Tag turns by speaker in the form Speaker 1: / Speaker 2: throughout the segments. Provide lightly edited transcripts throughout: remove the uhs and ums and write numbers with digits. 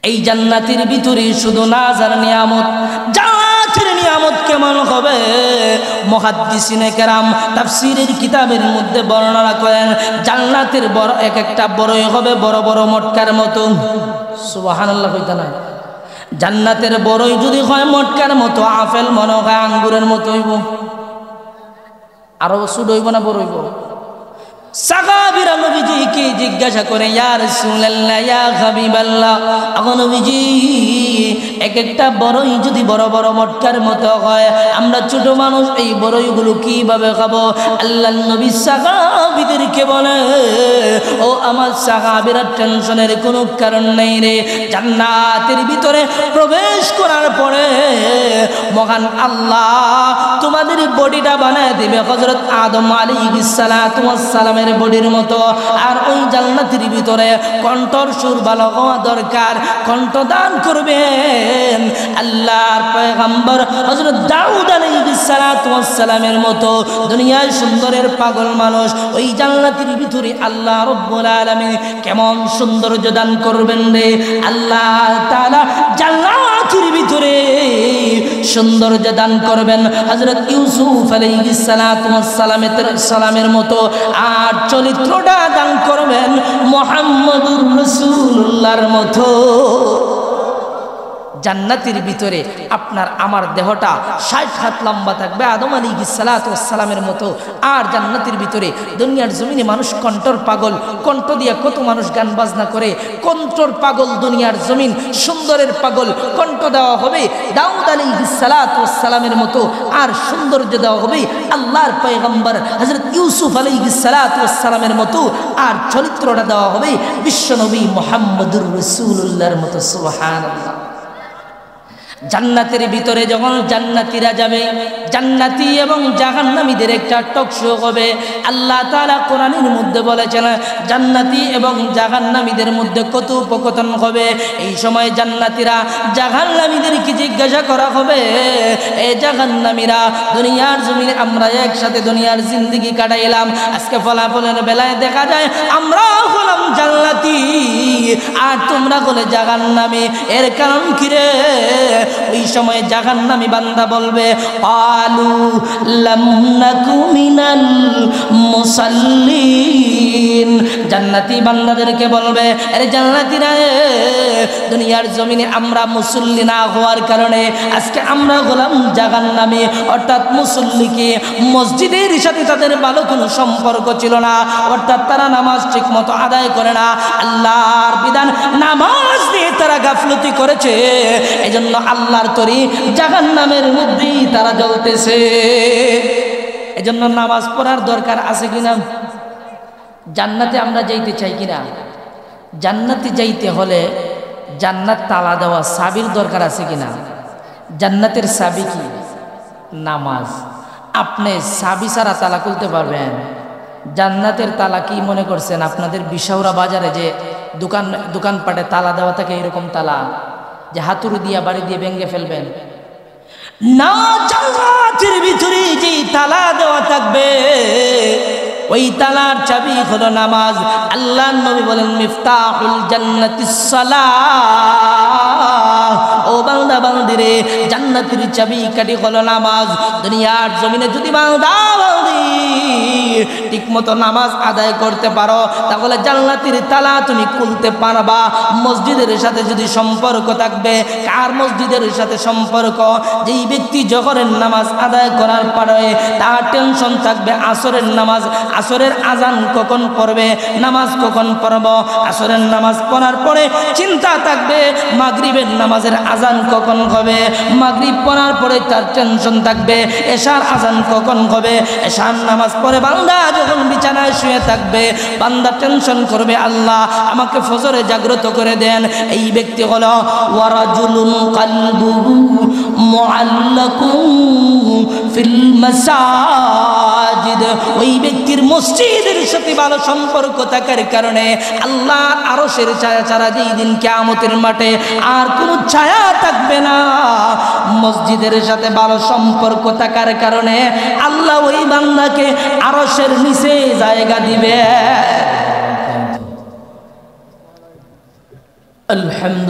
Speaker 1: এই জান্নাতের ভিতরে শুধু নাজ আর নিয়ামত। জান্নাতের নিয়ামত কেমন হবে? মুহাদ্দিসিনে কেরাম তাফসীরের কিতাবের মধ্যে বর্ণনা করেন, জান্নাতের বড় এক একটা বড়ই হবে বড় বড় মটকার মতো। সুবহানাল্লাহ কইতা না? জান্নাতের বড়ই যদি হয় মটকার মতো, আপেল মনে হয় আঙ্গুরের মতো হইব। আরো ছোট হইব না বড় হইব? সাহাবীরা নবীজিকে জিজ্ঞাসা করে, ইয়া রাসূলুল্লাহ, ইয়া হাবিবাল্লাহ, আগো নবীজি, এক একটা বড়ই যদি বড় বড় মটকার মতো হয়, আমরা ছোট মানুষ এই বড়ইগুলো কিভাবে খাবো? আল্লাহর নবী সাহাবীদেরকে বলে, ও আমার সাহাবীরা, টেনশনের কোনো কারণ নেই রে। জান্নাতের ভিতরে প্রবেশ করার পরে মহান আল্লাহ তোমাদের বডিটা বানায় দিবে হযরত আদম আলাইহিস সালাতু ওয়াস সালামের বডির মতো। আর ওই জান্নাতের ভিতরে কণ্ঠর সুর ভালো হওয়া দরকার, কণ্ঠ দান করবেন আল্লাহর পয়গম্বর হযরত দাউদ আলাইহিস সালাতু ওয়াস সালামের মতো। দুনিয়ায় সুন্দরের পাগল মানুষ, ওই জান্নাতের ভিতরে আল্লাহ রাব্বুল আলামিন কেমন সৌন্দর্য দান করবেন রে। আল্লাহ তাআলা জান্নাতের ভিতরে সৌন্দর্য দান করবেন হযরত ইউসুফ আলাইহিস সালাতু ওয়াস সালামের মতো। আর চরিত্রটা দান করবেন মুহাম্মদুর রাসূলুল্লাহর মতো। জান্নাতের ভিতরে আপনার আমার দেহটা 60 হাত লম্বা থাকবে আদম আলাইহিস সালাতু ওয়াস সালামের মতো। আর জান্নাতের ভিতরে দুনিয়ার জমিনে মানুষ কণ্ঠর পাগল, কণ্ঠ দিয়ে কত মানুষ গান বাজনা করে, কণ্ঠর পাগল দুনিয়ার জমিন, সুন্দরের পাগল কণ্ঠ দেওয়া হবে দাউদ আলাইহিস সালাতু ওয়াস সালামের মতো। আর সৌন্দর্য দেওয়া হবে আল্লাহর পয়গম্বর হযরত ইউসুফ আলাইহিস সালাতু ওয়াস সালামের মতো। আর চরিত্রটা দেওয়া হবে বিশ্বনবী মুহাম্মদুর রাসূলুল্লাহর মতো। সুবহানাল্লাহ। জান্নাতের ভিতরে যখন জান্নাতীরা যাবে, জান্নাতি এবং জাহান্নামীদের একটা টক শো হবে। আল্লাহ তাআলা কোরআনের মধ্যে বলেছেন, জান্নাতি এবং জাহান্নামীদের মধ্যে কথোপকথন হবে। এই সময় জান্নাতীরা জাহান্নামীদেরকে জিজ্ঞাসা করা হবে, এ জাহান্নামীরা, দুনিয়ার জমিনে আমরা একসাথে দুনিয়ার জিন্দেগি কাটাইলাম, আজকে ফলাফলের বেলায় দেখা যায় আমরা হলাম জান্নাতি আর তোমরা হলে জাহান্নামী, এর কারণ কি রে? ওই সময় জাহান্নামী বান্দা বলবে, আলু লাম নাকু মিনাল মুসাল্লিন। জান্নাতি বান্দাদেরকে বলবে, আরে জান্নাতীরা, দুনিয়ার জমিনে আমরা মুসল্লি না হওয়ার কারণে আজকে আমরা হলাম জাহান্নামী। অর্থাৎ মুসল্লিকে মসজিদের সাথে তাদের ভালো কোনো সম্পর্ক ছিল না, অর্থাৎ তারা নামাজ ঠিক মতো আদায় করে না, আল্লাহর বিধান নামাজ নিয়ে তারা গাফলতি করেছে। এজন্য আল্লাহর তরি জাহান্নামের মধ্যেই তারা জ্বলতেছে। এজন্য নামাজ পড়ার দরকার আছে কিনা? জান্নাতে আমরা যাইতে চাই কিনা? জান্নাতে যাইতে হলে জান্নাত তালা দেওয়া চাবির দরকার আছে কিনা? জান্নাতের চাবি কি? নামাজ। আপনি চাবি ছাড়া তালা খুলতে পারবেন? জান্নাতের তালা কি মনে করছেন আপনাদের বিশাউরা বাজারে যে দোকানপাটে তালা দেওয়া থাকে, এরকম তালা যে হাতুড়ি দিয়া বাড়ি দিয়ে ভেঙে ফেলবেন না। জান্নাতের ভিতরে যে তালা দেওয়া থাকবে ওই তালার চাবি হলো নামাজ। আল্লাহর নবী বলেন, মিফতাহুল জান্নাতিস সালাহ। ও বান্দা বান্দিরে, জান্নাতের চাবি কাঠি হলো নামাজ। দুনিয়ার জমিনে যদি বান্দা বান্দি ঠিকমতো নামাজ আদায় করতে পারো, তাহলে জান্নাতের তালা তুমি খুলতে পারবা। মসজিদের সাথে যদি সম্পর্ক থাকবে, কার মসজিদের সাথে সম্পর্ক? যেই ব্যক্তি জোহরের নামাজ আদায় করার পরে তার টেনশন থাকবে আসরের নামাজ, আসরের আজান কখন পড়বে, নামাজ কখন পড়ব। আসরের নামাজ পড়ার পরে চিন্তা থাকবে মাগরিবের নামাজের আজান কখন হবে, মাগরিব পড়ার পরে তার টেনশন থাকবে এশার আজান কখন হবে। এশার নামাজ পড়ে বান্দা যখন বিছানায় শুয়ে থাকবে, বান্দা টেনশন করবে, আল্লাহ আমাকে ফজরে জাগ্রত করে দেন। এই ব্যক্তি হলো ওয়ারাজুলুন কলবুহু মুআল্লাকুন ফিল মাসাজিদ। ওই ব্যক্তির মসজিদের সাথে ভালো সম্পর্ক থাকার কারণে আল্লাহ আরশের ছায়া ছাড়া যেই দিন কিয়ামতের মাঠে আর কোনো ছায়া থাকবে না, মসজিদের সাথে ভালো সম্পর্ক থাকার কারণে আল্লাহ ওই বান্দাকে আরশের নিচে জায়গা দিবে। الحمد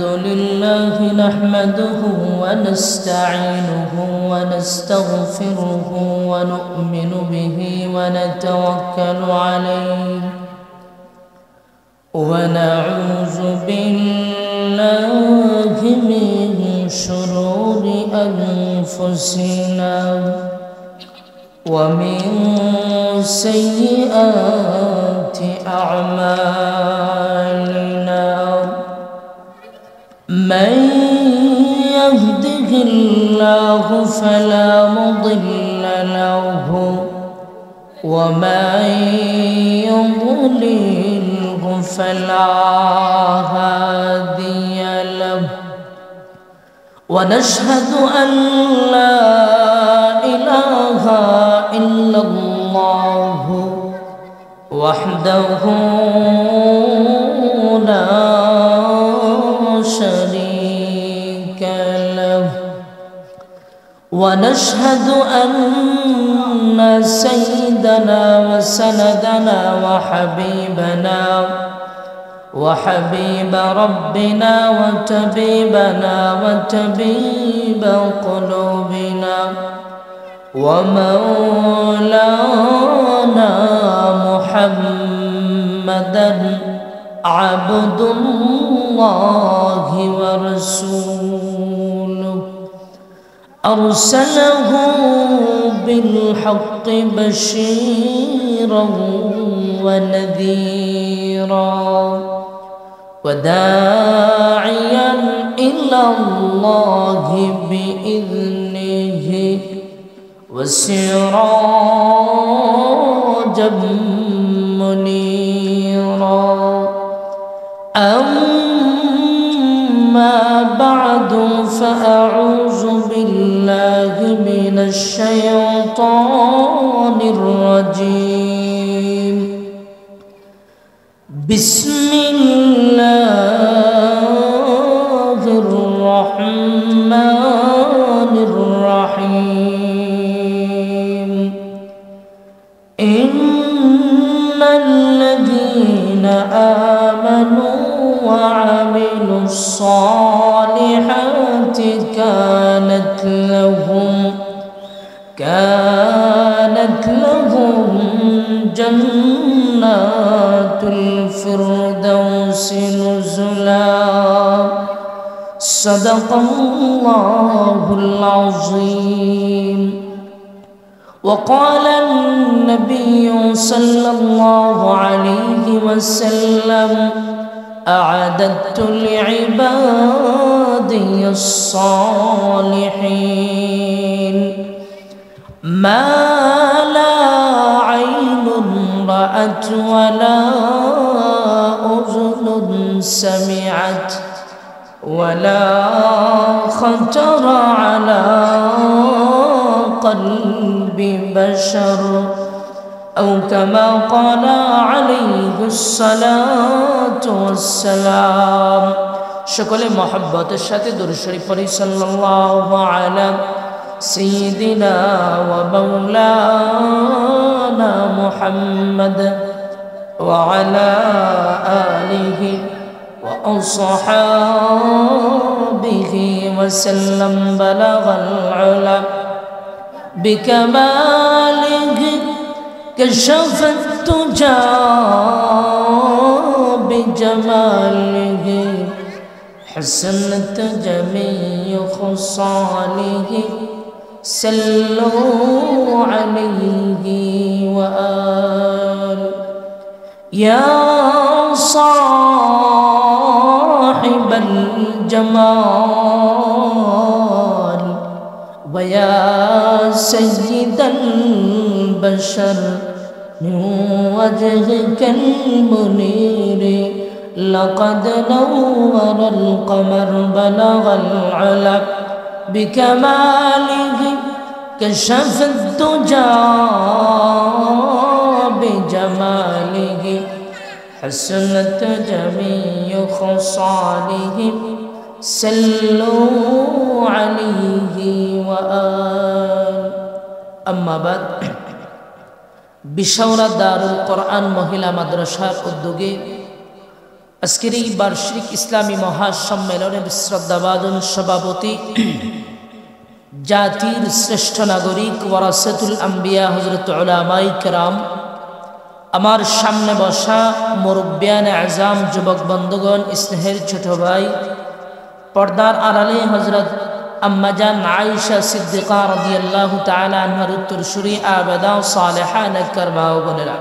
Speaker 1: لله نحمده ونستعينه ونستغفره ونؤمن به ونتوكل عليه ونعوذ بالله من شرور أنفسنا ومن سيئات أعمالنا من يهده الله فلا مضل له ومن يضلله فلا هادي له ونشهد أن لا إله إلا الله وحده لا شريك له ونشهد أن سيدنا وسندنا وحبيب ربنا وطبيب قلوبنا ومولانا محمدا عبد الله ورسوله أرسله بالحق بشيرا ونذيرا وداعيا إلى الله بإذنه وسراجا منيرا أما بعد فأعوذ بالله من الشيطان الرجيم بسم الله الرحمن الرحيم إن الذين آمنوا وعملوا الصالحات كانت لهم جنات الفردوس نزلا صدق الله العظيم وقال النبي صلى الله عليه وسلم أعددت لعبادي الصالحين ما لا عين رأت ولا أذن سمعت ولا خطر على قلب بشر أو كما قال عليه الصلاة والسلام شكل محبة الشهادة در الشريف صلى الله على سيدنا ومولانا محمد وعلى آله وأصحابه وسلم بلغ العلا بكماله كشف التجى بجماله حسنت جميع خصاله سلوا عليه وآل يا صاحب الجمال ويا سيد البشر من وجهك المنير لقد نور القمر بلغ العلا بكماله كشف الدجى بجماله حسنت جميع خصاله سلوا عليه وآل أما بعد বিশাউরা দারুল কোরআন মহিলা মাদ্রাসার উদ্যোগে আজকের এই বার্ষিক ইসলামী মহাসম্মেলনের শ্রদ্ধাভাজন সভাপতি জাতির শ্রেষ্ঠ নাগরিক ওয়ারাসাতুল আম্বিয়া হযরত উলামায়ে কেরাম, আমার সামনে বসা মুরব্বিয়ানে আযম, যুবক বন্ধুগণ, স্নেহের ছোট ভাই, পর্দার আড়ালে হযরত আম্মাজান আয়েশা সিদ্দিকা রাদিয়াল্লাহু তাআলা আনহার উত্তরসূরি আবেদা সালেহা নেককার মা ও বোনেরা,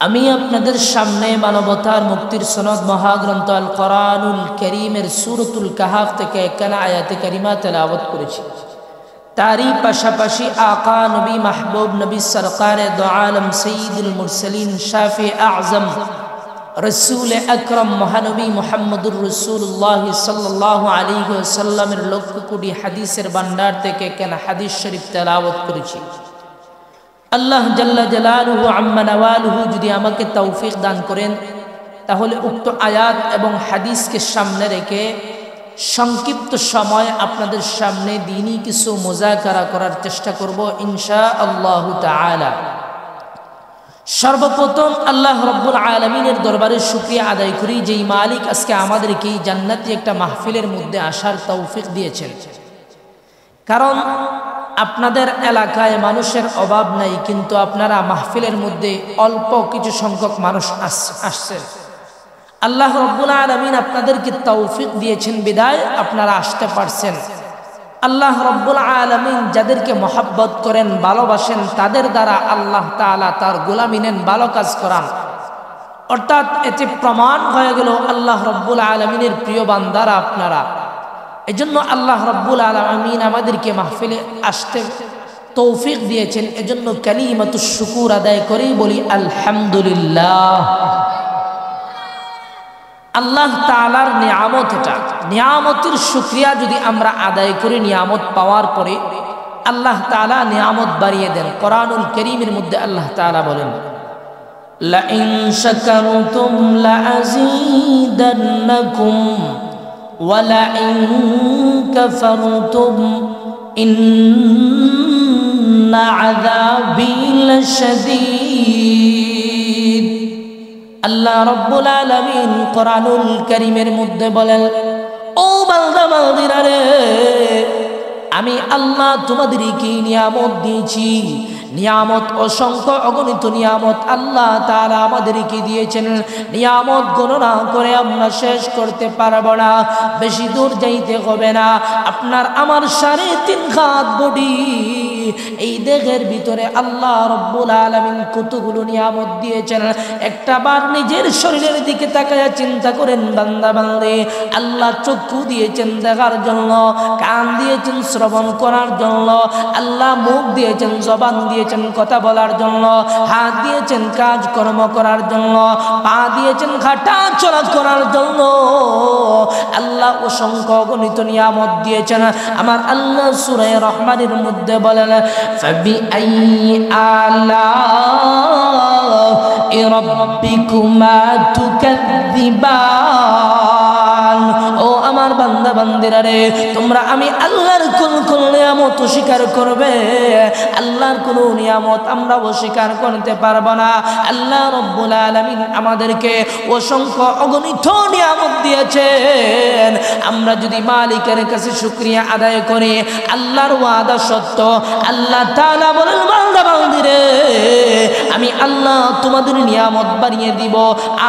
Speaker 1: আমি আপনাদের সামনে মানবতার মুক্তির সনদ মহাগ্রন্থ আল কোরআনুল কারীমের সূরাতুল কাহাফ থেকে একখানা আয়াতে কারিমা তেলাওয়াত করেছি। তারই পাশাপাশি আকা নবী মাহবুব নবী সরকারে দো আলম সঈদুল মুরসলিন শাফি আজম রসুল আকরম মহানবী মুহাম্মদুর রসুল্লাহ সাল্লাল্লাহু আলাইহি ওয়াসাল্লামের লক্ষ কোটি হাদিসের ভান্ডার থেকে কেন হাদিস শরীফ তেলাওয়াত করেছি। আল্লাহ জাল্লা জালালুহু আম্মা নওয়ালুহু যদি আমাকে তৌফিক দান করেন, তাহলে উক্ত আয়াত এবং হাদিসকে সামনে রেখে সংক্ষিপ্ত সময় আপনাদের সামনে দ্বীনি কিছু মুযাকারা করার চেষ্টা করব ইনশাআল্লাহু তাআলা। সর্বপ্রথম আল্লাহ রাব্বুল আলামিনের দরবারে শুকরিয়া আদায় করি, যেই মালিক আজকে আমাদেরকে এই জান্নাতি একটা মাহফিলের মধ্যে আসার তৌফিক দিয়েছেন। কারণ আপনাদের এলাকায় মানুষের অভাব নাই, কিন্তু আপনারা মাহফিলের মধ্যে অল্প কিছু সংখ্যক মানুষ আসছেন। আল্লাহ রাব্বুল আলামিন আপনাদেরকে তৌফিক দিয়েছেন বিদায় আপনারা আসতে পারছেন। আল্লাহ রাব্বুল আলামিন যাদেরকে মহব্বত করেন, ভালোবাসেন, তাদের দ্বারা আল্লাহ তাআলা তার গোলামি নেন, ভালো কাজ করান। অর্থাৎ এতে প্রমাণ হয়ে গেল আল্লাহ রাব্বুল আলামিনের প্রিয় বান্দারা আপনারা। এজন্য আল্লাহ রাব্বুল আলামিন আমাদেরকে মাহফিলে আসতে তৌফিক দিয়েছেন। এজন্য কালিমাতুশ শুকুর আদায় করেই বলি আলহামদুলিল্লাহ। আল্লাহ তাআলার নিয়ামত, এটা নিয়ামতের শুকরিয়া যদি আমরা আদায় করি, নিয়ামত পাওয়ার পরে আল্লাহ তাআলা নিয়ামত বাড়িয়ে দেন। কোরআনুল কারীমের মধ্যে আল্লাহ তাআলা বলেন, লা ইন শাকারতুম লা আযীদান্নাকুম ওয়া লা ইন কাফারতুম ইন্না আযাবী লাশাদীদ। আল্লাহ রাব্বুল আলামিন কোরআনুল কারীমের মধ্যে বলেন, ও বান্দা বান্দিরা রে, আমি আল্লাহ তোমাদেরকে নিয়ামত দিয়েছি। নিয়ামত অসংখ্য অগণিত নিয়ামত আল্লাহ তাআলা আমাদেরকে দিয়েছেন। নিয়ামত গণনা করে আমরা শেষ করতে পারবো না, বেশি দূর যাইতে হবে না। আপনার আমার 3.5 হাত বডি, এই দেহের ভিতরে আল্লাহ রাব্বুল আলামিন কতগুলো নিয়ামত দিয়েছেন। একটা বার নিজের শরীরের দিকে তাকায়া চিন্তা করেন বান্দা বান্দী, আল্লাহ চক্ষু দিয়েছেন দেখার জন্য, কান দিয়েছেন শ্রবণ করার জন্য, আল্লাহ মুখ দিয়েছেন, জবান দিয়েছেন কথা বলার জন্য, হাত দিয়েছেন কাজ কর্ম করার জন্য, পা দিয়েছেন হাঁটা চলা করার জন্য। আল্লাহ অসংখ্য অগণিত নিয়ামত দিয়েছেন। আমার আল্লাহ সূরা রহমানের মধ্যে বলেন, ফাবিআইয়ি আলা'i রাব্বিকুমা তুকাযযিবান। ও আমার বান্দা বান্দিরা রে, তোমরা আমি আল্লাহর কোন কোন নিয়ামত অস্বীকার করবে? আল্লাহর কোন নিয়ামত আমরা অস্বীকার করতে পারবো না। আল্লাহ রাব্বুল আলামিন আমাদেরকে অসংখ্য অগণিত নিয়ামত দিয়েছেন। আমরা যদি মালিকের কাছে শুকরিয়া আদায় করি, আল্লাহর ওয়াদা সত্য। আল্লাহ তাআলা বলেন, বান্দা বান্দিরে, আমি আল্লাহ তোমাদের নিয়ামত বাড়িয়ে দিব।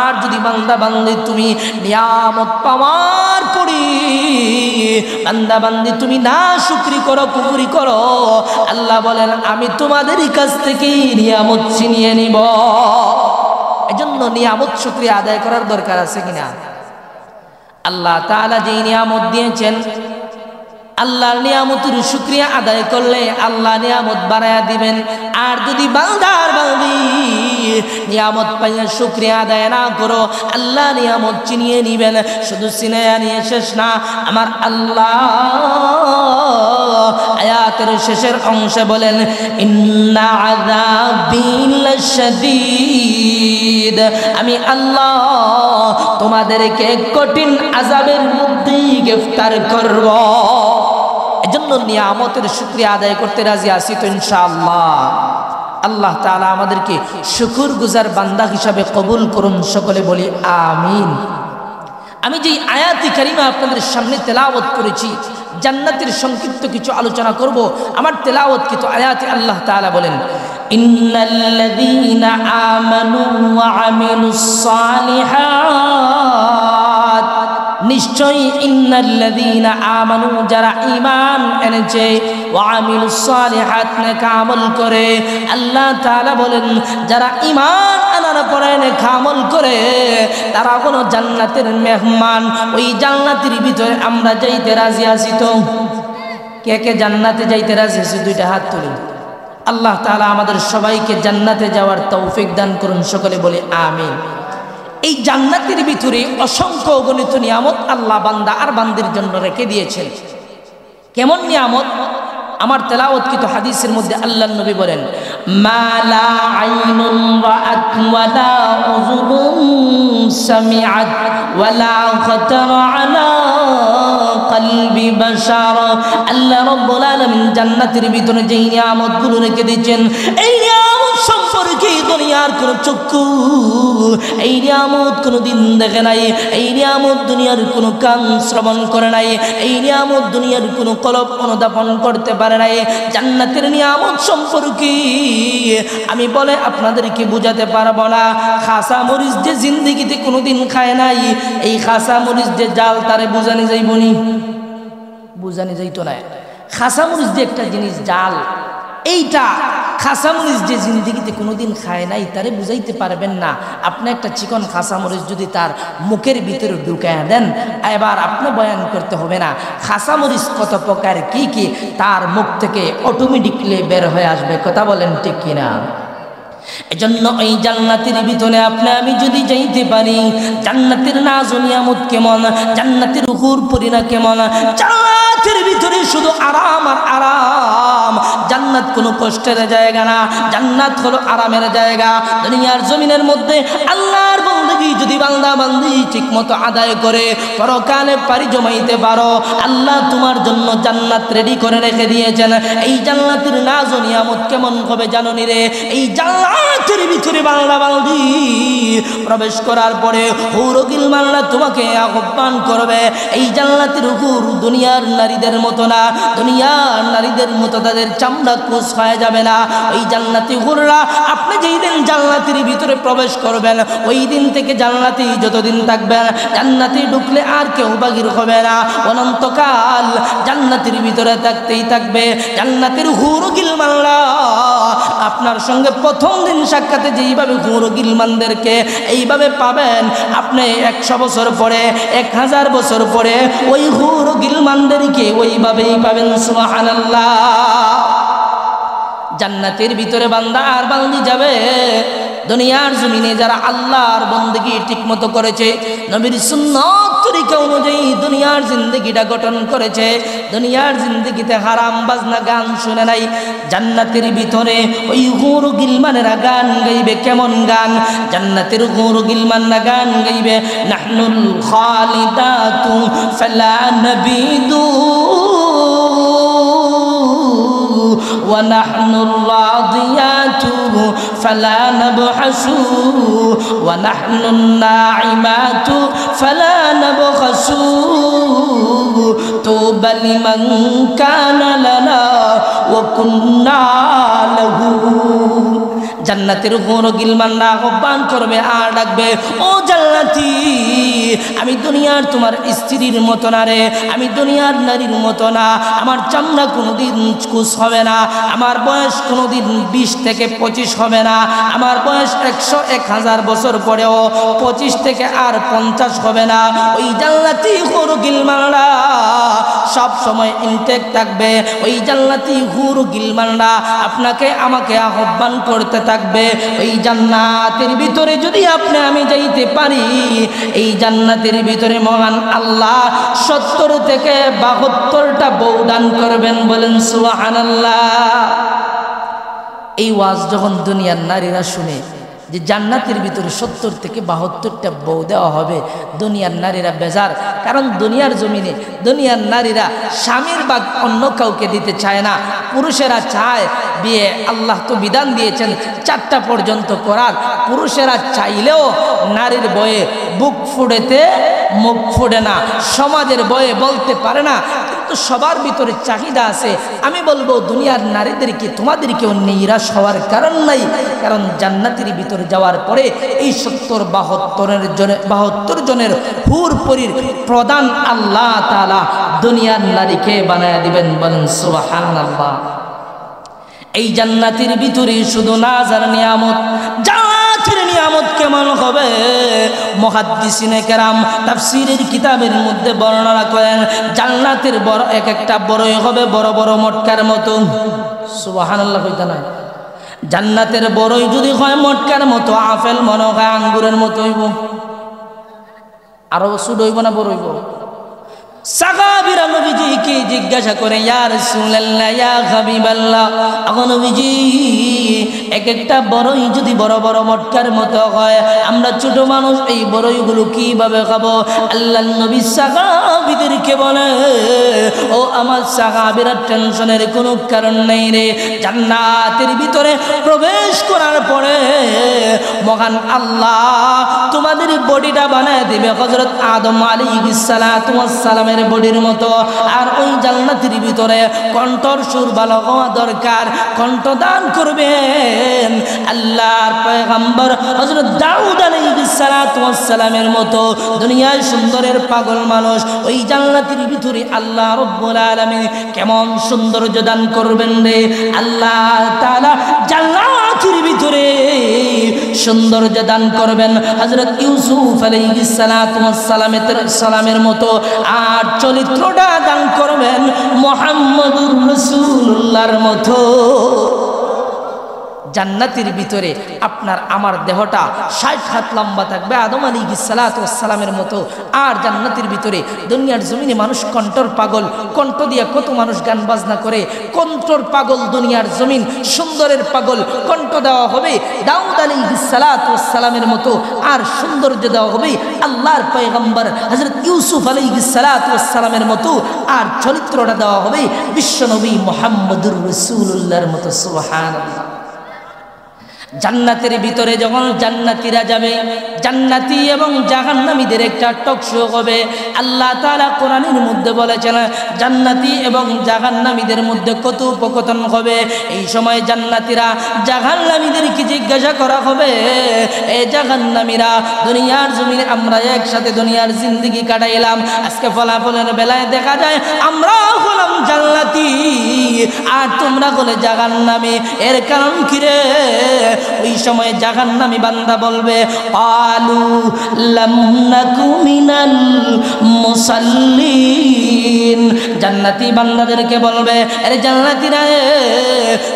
Speaker 1: আর যদি বান্দা বান্দি তুমি নিয়ামত পাওয়ার পরে বান্দা বান্দি তুমি না শুকরি করো, কুফরি করো, আল্লাহ বলেন আমি তোমাদের কাছ থেকে নিয়ামত ছিনিয়ে নিব। এজন্য নিয়ামত শুকরিয়া আদায় করার দরকার আছে কিনা? আল্লাহ তাআলা যে নিয়ামত দিয়েছেন, আল্লাহর নিয়ামতের শুকরিয়া আদায় করলে আল্লাহ নিয়ামত বাড়ায়া দিবেন। আর যদি বান্দার বান্দি নিয়ামত পাইয়া শুকরিয়া আদায় না করো, আল্লাহ নিয়ামত চিনিয়ে নিবেন। শুধু চিনিয়ে নিয়ে শেষ না, আমার আল্লাহ আয়াতের শেষের অংশে বলেন, ইন্না আযাবী লাশাদীদ। আমি আল্লাহ তোমাদেরকে কঠিন আযাবের মধ্যে গ্রেফতার করব। এজন্য নিয়ামতের শুকরিয়া আদায় করতে রাজি আছি তো ইনশাআল্লাহ। আল্লাহ তাআলা আমাদেরকে শুকরগুজার বান্দা হিসাবে কবুল করুন, সকলে বলি আমিন। আমি যেই আয়াতি কারিমা আপনাদের সামনে তেলাওয়াত করেছি, জান্নাতের সংক্ষিপ্ত কিছু আলোচনা করব। আমার তেলাওয়াতকৃত আয়াতে আল্লাহ তাআলা বলেন, ইন্নাল্লাযীনা আমানু ওয়া আমিলুস সালিহাত, নিশ্চয়ই ইন্নাল্লাযীনা আমানু, যারা ঈমান এনেছে, ওয়া আমিলুস সালিহাত, নেক আমল করে। আল্লাহ তাআলা বলেন যারা ঈমান আনার পরে নেক আমল করে তারা হলো জান্নাতের মেহমান। ওই জান্নাতের ভিতরে আমরা যাইতে রাজি আছি তো? কে কে জান্নাতে যাইতে রাজি আছি? দুইটা হাত তুলুন। আল্লাহ তাআলা আমাদের সবাইকে জান্নাতে যাওয়ার তৌফিক দান করুন, সকলে বলে আমিন। এই জান্নাতের ভিতরে অসংখ্য অগণিত নিয়ামত আল্লাহ বান্দা আর বান্দির জন্য রেখে দিয়েছেন। কেমন নিয়ামত? আমার তেলাওয়াতকৃত হাদিসের মধ্যে আল্লাহর নবী বলেন, মা লা আইনুন রাআত ওয়া লা উযুনুন সামিআত ওয়া লা খাতারা আলা কলবি বাশার। আল্লাহ রাব্বুল আলামিন জান্নাতের ভিতরে যেই নিয়ামতগুলো রেখে দিয়েছেন, এই নিয়ামত সম্পর্কে দুনিয়ার কোন চক্ষু এই নিয়ামত কোনদিন দেখে নাই, এই নিয়ামত দুনিয়ার কোন কান শ্রবণ করে নাই, এই নিয়ামত দুনিয়ার কোন কলব অনুধাবন করতে পারে নাই। জান্নাতের নিয়ামত সম্পর্কে আমি বলে আপনাদেরকে বুঝাতে পারবো না। খাসা মরিচ যে জিন্দেগিতে কোনোদিন খায় নাই, এই খাসা মরিচ যে জাল তারে বুঝানি যাইবনি, বুঝানি যাইতো না। খাসা মরিচ যে একটা জিনিস জাল, এইটা খাসামরিচ যে জিন্দেগিতে কোনোদিন খায় নাই তারে বুঝাইতে পারবেন না। আপনি একটা চিকন খাসামরিচ যদি তার মুখের ভিতরে ঢুকায় দেন, এবার আপনি বয়ান করতে হবে না খাসামরিচ কত প্রকার কি কি, তার মুখ থেকে অটোমেটিকলি বের হয়ে আসবে। কথা বলেন ঠিক কিনা? এজন্য এই জান্নাতের ভিতরে আপনি আমি যদি যাইতে পারি, জান্নাতের নাজ ও নিয়ামত কেমন, জান্নাতের হুর পরিনা কেমন। জান্নাতের ভিতরে শুধু আরাম আর আরাম। জান্নাত কোনো কষ্টের জায়গা না, জান্নাত হলো আরামের জায়গা। দুনিয়ার জমিনের মধ্যে আল্লাহর বন্দেগী যদি বান্দা বান্দি ঠিক মতো আদায় করে পরকালে পারি জমাইতে পারো, আল্লাহ তোমার জন্য জান্নাত রেডি করে রেখে দিয়েছেন। এই জান্নাতের নাজ ও নিয়ামত কেমন হবে জানো নি রে? এই জান্নাতের ভিতরে বান্দা বান্দি প্রবেশ করার পরে হুর গিলমানরা তোমাকে আহ্বান করবে। এই জান্নাতের হুর দুনিয়ার নারীদের মতো না, দুনিয়ার নারীদের মতো তাদের চামড়া কুচ হয়ে যাবে না। ওই জান্নাতি হুররা আপনি যেই দিন জান্নাতের ভিতরে প্রবেশ করবেন, ওই দিন থেকে জান্নাতি যতদিন থাকবেন, জান্নাতে ঢুকলে আর কেউ বাহির হবে না, অনন্তকাল জান্নাতের ভিতরে থাকতেই থাকবে। জান্নাতের হুর গিলমানরা আপনার সঙ্গে প্রথম দিন সাক্ষাতে যেইভাবে হুর গিলমানদেরকে এইভাবে পাবেন, আপনি 100 বছর পরে 1000 বছর পরে ওই হুর গিলমানদেরকে ওইভাবেই পাবেন। সুবহানাল্লাহ। জান্নাতের ভিতরে বান্দা আর বান্দি যাবে। দুনিয়ার জমিনে যারা আল্লাহর বন্দেগী ঠিকমতো করেছে, নবীর সুন্নাত তরিকা অনুযায়ী দুনিয়ার জিন্দেগিটা গঠন করেছে, দুনিয়ার জিন্দেগিতে হারাম বাজনা গান শুনে নাই, জান্নাতের ভিতরে ওই হুর গিলমানেরা গান গাইবে। কেমন গান? জান্নাতের হুর গিলমানরা গান গাইবে, নাহনুল খালিদাতু ফালা নাবিদু ونحن الراضيات فلا نبحث ونحن الناعمات فلا نبخس طوبى لمن كان لنا وكنا له। জান্নাতের হুর গিলমানরা আহ্বান করবে আর ডাকবে, ও জান্নাতি, আমি দুনিয়ার তোমার স্ত্রীর মতো না রে, আমি দুনিয়ার নারীর মতো না, আমার চামড়া কোনোদিন কুচ হবে না, আমার বয়স কোনোদিন 20 থেকে 25 হবে না, আমার বয়স 100-1000 বছর পরেও 25 থেকে আর 50 হবে না। ওই জান্নাতি হুর গিলমানরা সব সময় ইনটেক থাকবে। ওই জান্নাতি হুর গিলমানরা আপনাকে আমাকে আহ্বান করতে থাকবে। ওই জান্নাতের ভিতরে যদি আপনি আমি যাইতে পারি, এই জান্নাতের ভিতরে মহান আল্লাহ 70 থেকে 72টা বউ দান করবেন। বলেন সুবহানাল্লাহ। এই ওয়াজ যখন দুনিয়ার নারীরা শুনে, যে জান্নাতের ভিতরে 70 থেকে 72টা বউ দেওয়া হবে। দুনিয়ার নারীরা বেজার, কারণ দুনিয়ার জমিনে দুনিয়ার নারীরা স্বামীর ভাগ অন্য কাউকে দিতে চায় না। পুরুষেরা চায় বিয়ে, আল্লাহ তো বিধান দিয়েছেন 4টা পর্যন্ত করার। পুরুষেরা চাইলেও নারীর বয়ে বুক ফুড়েতে মুখ ফুড়ে না, সমাজের বয়ে বলতে পারে না, কিন্তু সবার ভিতরে চাহিদা আছে। আমি বলবো দুনিয়ার নারীদেরকে, তোমাদেরকেও নিরাশ হওয়ার কারণ নাই, কারণ জান্নাতের ভিতরে যাওয়ার পরে এই 72 জনের হুর পরীর প্রধান আল্লাহ তাআলা দুনিয়ার নারীকে বানায় দিবেন। বলেন সুবহানাল্লাহ। এই জান্নাতের ভিতরে শুধু নাজার নিয়ামত। জান্নাতের নিয়ামত কেমন হবে? মুহাদ্দিসিনে কেরাম তাফসীরের কিতাবের মধ্যে বর্ণনা করেন, জান্নাতের বড় এক একটা বড়ই হবে বড় বড় মটকার মতো। সুবহানাল্লাহ কইতা না? জান্নাতের বড়ই যদি হয় মটকার মতো, আপেল মনে হয় আঙ্গুরের মতো হইব। আরো ছোট হইব না বড় হইব? সাহাবীরা নবীজিকে জিজ্ঞাসা করে, ইয়া রাসূলুল্লাহ, ইয়া হাবিবাল্লাহ, আগো নবীজি, এক একটা বড়ই যদি বড় বড় মটকার মতো হয়, আমরা ছোট মানুষ এই বড়ইগুলো কিভাবে খাবো? আল্লাহর নবী সাহাবীদেরকে বলে, ও আমার সাহাবীরা, টেনশনের কোনো কারণ নেই রে। জান্নাতের ভিতরে প্রবেশ করার পরে মহান আল্লাহ তোমাদের বডিটা বানায় দেবে হযরত আদম আলাইহিস সালাতু ওয়াস সালাম বডির মতো। আর ওই জান্নাতের ভিতরে কণ্ঠর সুর ভালো হওয়া দরকার, কণ্ঠ দান করবেন আল্লাহর পয়গম্বর হযরত দাউদ আলাইহিস সালাতু ওয়াস সালামের মতো দুনিয়ায় সুন্দরের পাগল মানুষ। ওই জান্নাতের ভিতরে আল্লাহ রব্বুল আলামিন কেমন সৌন্দর্য দান করবেন রে। আল্লাহ তাআলা জান্নাতের ভিতরে সৌন্দর্য দান করবেন হযরত ইউসুফ আলাইহিস সালাতু ওয়াস সালামের মতো। আর চরিত্রটা দান করবেন মুহাম্মদুর রাসূলুল্লাহর মতো। জান্নাতের ভিতরে আপনার আমার দেহটা 60 হাত লম্বা থাকবে আদম আলাইহিস সালাতু ওয়াস সালামের মতো। আর জান্নাতের ভিতরে দুনিয়ার জমিনে মানুষ কণ্ঠর পাগল, কণ্ঠ দিয়ে কত মানুষ গান বাজনা করে, কণ্ঠর পাগল দুনিয়ার জমিন, সুন্দরের পাগল কণ্ঠ দেওয়া হবে দাউদ আলাইহিস সালাতু ওয়াস সালামের মতো। আর সৌন্দর্য দেওয়া হবে আল্লাহর পয়গম্বর হযরত ইউসুফ আলাইহিস সালাতু ওয়াস সালামের মতো। আর চরিত্রটা দেওয়া হবে বিশ্বনবী মুহাম্মদুর রাসূলুল্লাহর মতো। সুবহানাল্লাহ। জান্নাতের ভিতরে যখন জান্নাতীরা যাবে, জান্নাতি এবং জাহান্নামীদের একটা টক শো হবে। আল্লাহ তাআলা কোরআনের মধ্যে বলেছেন জান্নাতি এবং জাহান্নামীদের মধ্যে কথোপকথন হবে। এই সময় জান্নাতীরা জাহান্নামীদেরকে জিজ্ঞাসা করা হবে, এই জাহান্নামীরা, দুনিয়ার জমিনে আমরা একসাথে দুনিয়ার জিন্দেগি কাটাইলাম, আজকে ফলাফলের বেলায় দেখা যায় আমরা হলাম জান্নাতি আর তোমরা হলে জাহান্নামী, এর কারণ কি রে? ওই সময় জাহান্নামী বান্দা বলবে, আলু লাম নাকু মিনাল মুসাল্লিন। জান্নাতি বান্দাদেরকে বলবে, আরে জান্নাতীরা,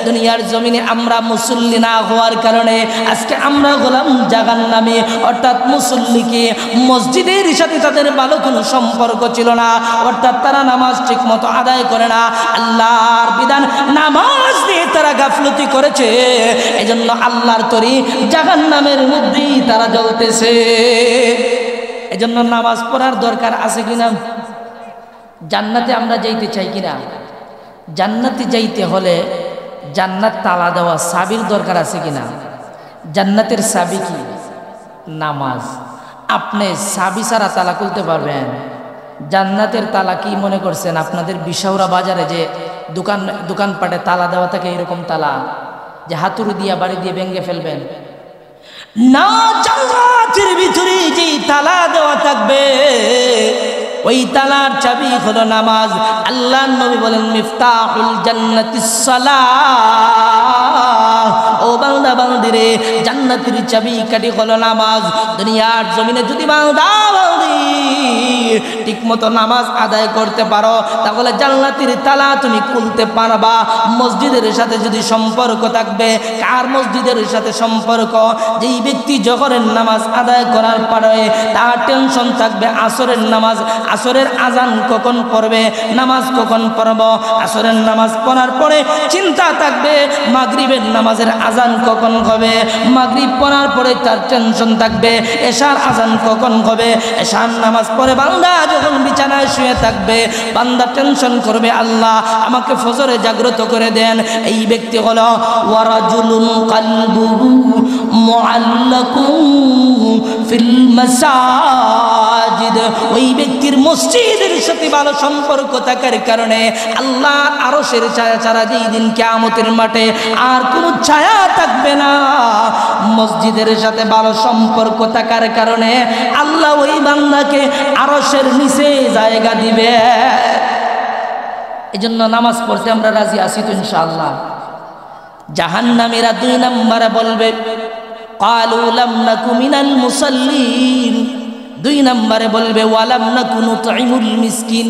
Speaker 1: দুনিয়ার জমিনে আমরা মুসল্লি না হওয়ার কারণে আজকে আমরা হলাম জাহান্নামী। অর্থাৎ মুসল্লিকে মসজিদের সাথে তাদের ভালো কোনো সম্পর্ক ছিল না, অর্থাৎ তারা নামাজ ঠিক মতো আদায় করে না, আল্লাহর বিধান নামাজ নিয়ে তারা গাফলতি করেছে। এজন্য আল্লাহর তরি জাহান্নামের মধ্যেই তারা জ্বলতেছে। এজন্য নামাজ পড়ার দরকার আছে কিনা? জান্নাতে আমরা যাইতে চাই কিনা? জান্নাতে যাইতে হলে জান্নাত তালা দেওয়া চাবির দরকার আছে কিনা? জান্নাতের চাবি কি? নামাজ। আপনি চাবি ছাড়া তালা খুলতে পারবেন? জান্নাতের তালা কি মনে করছেন আপনাদের বিশাউরা বাজারে যে দোকানপাটে তালা দেওয়া থাকে এরকম তালা যে হাতুড়ি দিয়া বাড়ি দিয়ে ভেঙে ফেলবেন? না, জান্নাতের ভিতরে যে তালা দেওয়া থাকবে ওই তালার চাবি হলো নামাজ। আল্লাহর নবী বলেন, মিফতাহুল জান্নাতিস সালাহ। ও বান্দা বান্দিরে, জান্নাতের চাবি কাঠি হলো নামাজ। দুনিয়ার জমিনে যদি বান্দা বান্দি ঠিকমতো নামাজ আদায় করতে পারো তাহলে জান্নাতের তালা তুমি খুলতে পারবা। মসজিদের সাথে যদি সম্পর্ক থাকবে, কার মসজিদের সাথে সম্পর্ক? যেই ব্যক্তি জোহরের নামাজ আদায় করার পরে তার টেনশন থাকবে আসরের নামাজ, আসরের আজান কখন পড়বে, নামাজ কখন পড়ব। আসরের নামাজ পড়ার পরে চিন্তা থাকবে মাগরিবের নামাজের আজান কখন হবে, মাগরিব পড়ার পরে তার টেনশন থাকবে এশার আজান কখন হবে। এশার নামাজ পড়ে বান্দা যখন বিছানায় শুয়ে থাকবে, বান্দা টেনশন করবে আল্লাহ আমাকে ফজরে জাগ্রত করে দেন। এই ব্যক্তি হলো ওয়ারাজুলুন কলবুহু মুআল্লাকুন ফিল মাসাজিদ। ওই ব্যক্তির মসজিদের সাথে ভালো সম্পর্ক থাকার কারণে আল্লাহ আরশের ছায়া ছাড়া যেই দিন কিয়ামতের মাঠে আর কোনো ছায়া থাকবে না, মসজিদের সাথে ভালো সম্পর্ক থাকার কারণে আল্লাহ ওই বান্দাকে আরশের নিচে জায়গা দিবে। এজন্য নামাজ পড়তে আমরা রাজি আছি তো ইনশাআল্লাহ। জাহান্নামীরা 2 নম্বরে বলবে ক্বালু লাম নাকু মিনাল মুসাল্লিন, 2 নম্বরে বলবে ওয়ালাম নাকু নুতঈমুল মিসকিন।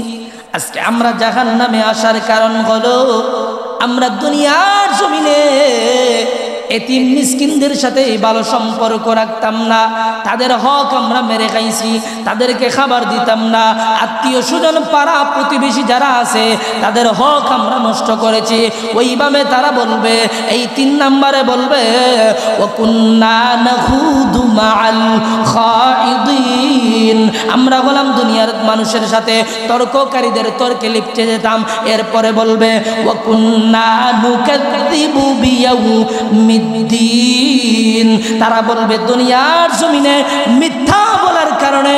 Speaker 1: আজকে আমরা জাহান্নামে আসার কারণ হলো আমরা দুনিয়ার জমিনে এতিম মিসকিনদের সাথে ভালো সম্পর্ক রাখতাম না, তাদের হক আমরা মেরে খাইছি, তাদেরকে খাবার দিতাম না। আত্মীয় স্বজন পাড়া প্রতিবেশী যারা আছে তাদের হক আমরা নষ্ট করেছি। ওইভাবে তারা বলবে। এই 3 নম্বরে বলবে ওয়া কুন্না নাখুদু মাআল খাইদিন, আমরা হলাম দুনিয়ার মানুষের সাথে তর্ককারীদের তর্কে লিপ্ত যেতাম। এরপরে বলবে ওয়া কুন্না নুকাযযিবু বিয়াউমিদ্দিন, তারা বলবে দুনিয়ার জমিনে মিথ্যা বলার কারণে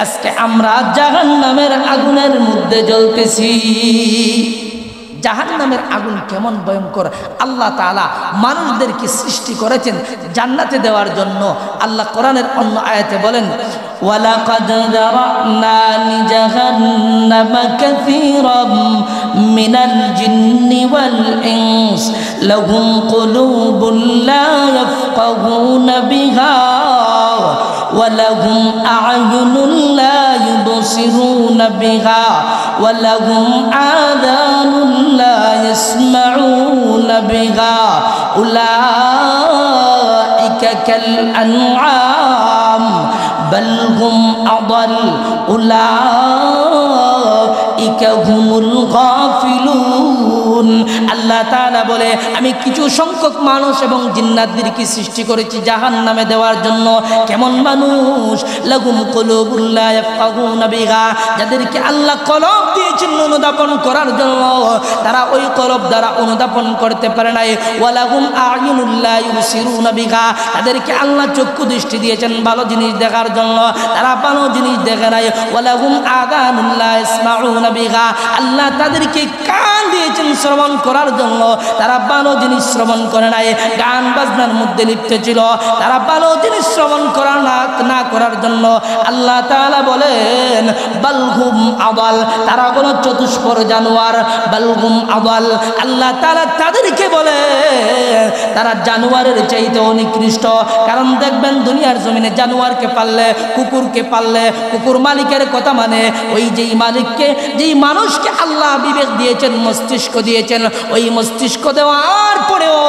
Speaker 1: আজকে আমরা জাহান্নামের আগুনের মধ্যে জ্বলতেছি। জাহান্নামের আগুন কেমন ভয়ঙ্কর! আল্লাহ তাআলা মানুষদেরকে সৃষ্টি করেছেন জান্নাতে দেওয়ার জন্য। আল্লাহ কোরআনের অন্য আয়াতে বলেন ওয়ালাকাদ যারানা লিজাহান্নামা কাসীরাম মিনাল জিন্নি ওয়াল ইনস লাহুম কুলুবুন লা ইয়াফকাহুনা বিহা ওয়ালাহুম আ'য়ুনুন লা ইউবসিরুনা বিহা ওয়ালাহুম আযানুন লা ইয়াসমাউনা বিহা উলাইকা কাল আনআম বাল হুম আদাল উলাইকা হুমুল গাফিলুন। আল্লাহ তাআলা বলে আমি কিছু সংখ্যক মানুষ এবং জিন্নাতদেরকে সৃষ্টি করেছি জাহান্নামে দেওয়ার জন্য। কেমন মানুষ? লাহুম কুলুবুন লা ইয়াফকাহুনা বিহা, যাদেরকে আল্লাহ কলব দিয়েছেন অনুধাবন করার জন্য, তারা ওই কলব দ্বারা অনুধাবন করতে পারে নাই। ওয়ালাহুম আ'য়ুনুন লা ইউবসিরুনা বিহা, তাদেরকে আল্লাহ চক্ষু দৃষ্টি দিয়েছেন ভালো জিনিস দেখার জন্য, তারা ভালো জিনিস দেখে নাই। ওয়ালাহুম আযানুন লা ইয়াসমাউনা বিহা, আল্লাহ তাদেরকে কান দিয়েছেন শ্রবণ করার জন্য, তারা ভালো জিনিস শ্রবণ করে নাই, গান বাজনার মধ্যে লিপ্ত ছিল, তারা ভালো জিনিস শ্রবণ করা না করার জন্য আল্লাহ তাআলা বলেন বালহুম আদাল, তারা কোনো চতুষ্পর জানোয়ার। বালহুম আদাল, আল্লাহ তাআলা তাদেরকে বলে তারা জানোয়ারের চাইতে নিকৃষ্ট। কারণ দেখবেন দুনিয়ার জমিনে জানোয়ারকে পাললে, কুকুরকে পাললে, কুকুর মালিকের কথা মানে ওই যেই মালিককে, যেই মানুষকে আল্লাহ বিবেক দিয়েছেন, মস্তিষ্ক দিয়েছেন, ওই মস্তিষ্ক দেওয়ার পরেও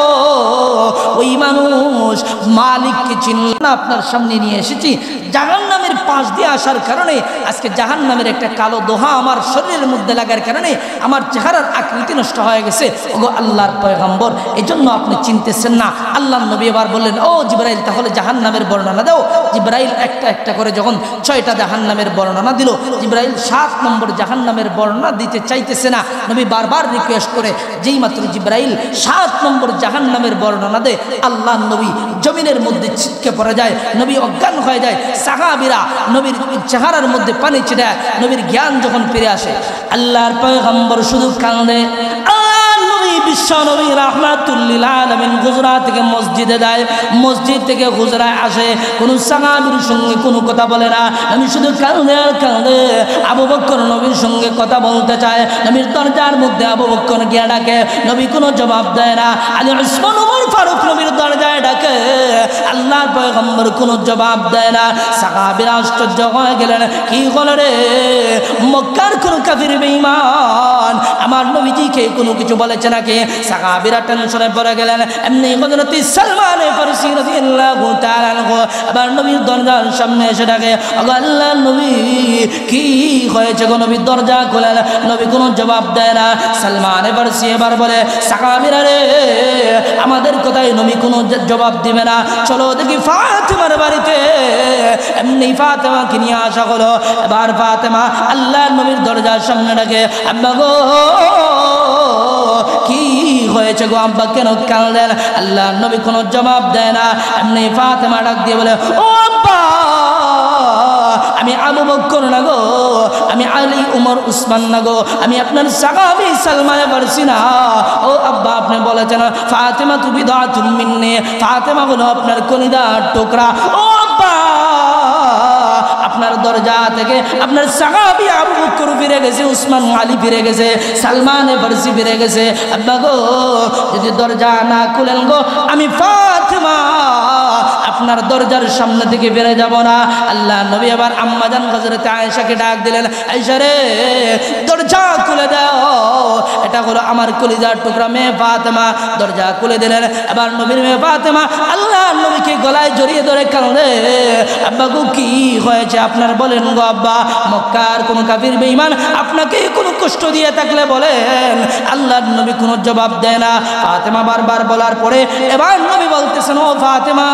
Speaker 1: ওই মানুষ মালিককে চিনল না। আপনার সামনে নিয়ে এসেছি জাহান্নামের পাশ দিয়ে আসার কারণে আজকে জাহান্নামের একটা কালো দোহা আমার শরীরের মধ্যে লাগার কারণে আমার চেহারার আকৃতি নষ্ট হয়ে গেছে। ওগো আল্লাহর পয়গম্বর, এজন্য আপনি চিনতেছেন না। আল্লাহর নবী এবার বললেন ও জিবরাইল তাহলে জাহান্নামের বর্ণনা দাও। জিবরাইল একটা একটা করে যখন 6টা জাহান্নামের বর্ণনা দিল, জিবরাইল 7 নম্বর জাহান্নামের বর্ণনা দিতে চাইতেছে না। নবী বারবার রিকোয়েস্ট করে, যেই মাত্র জিবরাইল 7 নম্বর জাহান্নামের বর্ণনা দেয় আল্লাহর নবী জমিনের মধ্যে ছিটকে পড়ে যায়, নবী অজ্ঞান হয়ে যায়। সাহাবীরা নবীর চেহারার মধ্যে পানি ছিটায়, নবীর জ্ঞান যখন ফিরে আসে আল্লাহর পয়গম্বর শুধু কাঁদে। নবী বিশ্ব নবী রাহমাতুল লিল আলামিন হুজরা থেকে মসজিদে যায়, মসজিদ থেকে হুজরায় আসে, কোন সাহাবীর সঙ্গে কোনো কথা বলে না, আমি শুধু কাঁদে কাঁদে আবু বকর নবীর সঙ্গে কথা বলতে চায়। নবীর দরজার মধ্যে আবু বকর গিয়ে ডাকে, নবী কোনো জবাব দেয় না। আলী উসমান ওমর ফারুক নবীর দরজায় ডাকে, আল্লাহর পয়গম্বর কোনো জবাব দেয় না। সাহাবীরা আশ্চর্য হয়ে গেলেন, কি হলো রে, মক্কার কোন কাফির বেঈমান আমার নবীজিকে কোনো কিছু বলেছে নাকি? সাহাবীরা টেনশনে পড়ে গেলেন। এমনি হযরত সালমান ফারসি রাদিয়াল্লাহু তাআলা আনহু আবার নবীর দরজার সামনে এসে ডাকে, আল্লাহর নবী কি হয়েছে গো? নবী দরজা খোলেন, নবী কোনো জবাব দেয় না। সালমান ফারসি এবার বলে, সাহাবীরা রে, আমাদের কথায় নবী কোনো জবাব দিবে না, চলো দেখি ফাতেমার বাড়িতে। এমনি ফাতেমাকে নিয়ে আসা হলো। এবার ফাতেমা আল্লাহর নবীর দরজার সামনে ডাকে, আব্বা গো কি হয়েছে গো, আব্বা কেন কাঁদেন? আল্লাহর নবী কোনো জবাব দেয় না। এমনি ফাতেমা ডাক দিয়ে বলে, ও আব্বা, আমি আবু বকর না গো, আমি আলী উমর উসমান না গো, আমি আপনার সাহাবী সালমান ফারসি না। ও আব্বা, আপনি বলেছেন ফাতেমা তু বিদাতুন মিন্নি, ফাতেমা হলো আপনার কলিজার টুকরা। ও আব্বা, আপনার দরজা থেকে আপনার সাহাবী আবু বকর ফিরে গেছে, উসমান আলী ফিরে গেছে, সালমান ফারসি ফিরে গেছে। আব্বা গো, যদি দরজা না খুলেন গো, আমি ফাতেমা আপনার দরজার সামনে থেকে বেরে যাব না। আল্লাহ নবী আবার আম্মাজান হযরত আয়েশাকে ডাক দিলেন, আয়েশা রে, দরজা খুলে দাও, এটা হলো আমার কলিজার টুকরা মেয়ে ফাতেমা। দরজা খুলে দিলেন। এবার নবীর মেয়ে ফাতেমা আল্লাহ নবীকে গলায় জড়িয়ে ধরে কাঁদে, আব্বা গো কি হয়েছে আপনার, বলেন গো আব্বা। মক্কার কোন কাফির বেঈমান আপনাকে কোনো কষ্ট দিয়ে থাকলে বলেন। আল্লাহর নবী কোনো জবাব দেয় না। ফাতেমা বারবার বলার পরে এবার নবী বলতেছেন, ও ফাতেমা,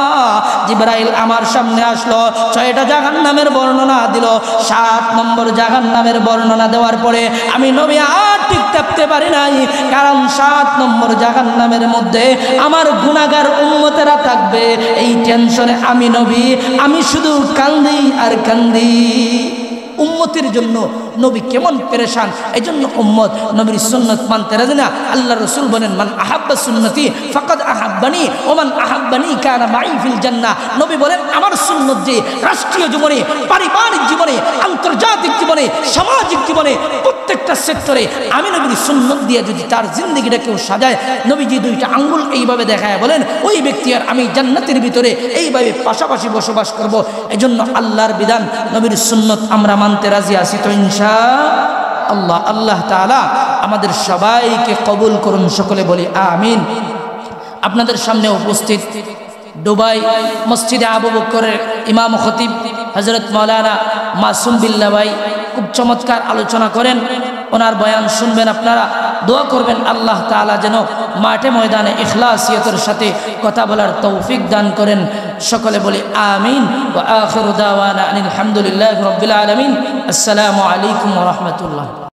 Speaker 1: জিবরাইল আমার সামনে আসলো, 6টা জাহান্নামের বর্ণনা দিল। 7 নম্বর জাহান্নামের বর্ণনা দেওয়ার পরে আমি নবী আর ঠিক থাকতে পারি নাই, কারণ 7 নম্বর জাহান্নামের মধ্যে আমার গুনাহগার উম্মতেরা থাকবে। এই টেনশনে আমি নবী, আমি শুধু কান্দি আর কান্দি। উম্মতের জন্য নবী কেমন পেরেশান। এই জন্য উম্মত নবীর সুন্নত মানতে রাজি না। আল্লাহ রাসূল বলেন, মান আহাব্বা সুন্নতি ফাকাদ আহাব্বানি ওয়া মান আহাব্বানি কানা মাই ফিল জান্নাহ। নবী বলেন, আমার সুন্নত যে রাষ্ট্রীয় জীবনে, পারিবারিক জীবনে, আন্তর্জাতিক জীবনে, সামাজিক জীবনে, প্রত্যেকটা সেক্টরে আমি নবীর সুন্নত দিয়ে যদি তার জিন্দেগিটা কেউ সাজায়, নবীজি 2টা আঙ্গুল এইভাবে দেখায় বলেন, ওই ব্যক্তি আর আমি জান্নাতের ভিতরে এইভাবে পাশাপাশি বসবাস করব। এজন্য আল্লাহর বিধান, নবীর সুন্নত আমরা মানতে রাজি আছি তো ইনশাআল্লাহ। আল্লাহ তাআলা আমাদের সবাইকে কবুল করুন, সকলে বলি আমিন। আপনাদের সামনে উপস্থিত দুবাই মসজিদে আবু বকরের ইমাম খতিব হযরত মাওলানা মাসুম বিল্লাহ ভাই খুব চমৎকার আলোচনা করেন। ওনার বয়ান শুনবেন, আপনারা দোয়া করবেন আল্লাহ তাআলা যেন মাঠে ময়দানে ইখলাসিয়তের সাথে কথা বলার তৌফিক দান করেন। সকলে বলি আমিন। ওয়া আখিরু দাওয়ানা আলহামদুলিল্লাহি রাব্বিল আলামিন। আসসালামু আলাইকুম ওয়া রাহমাতুল্লাহ।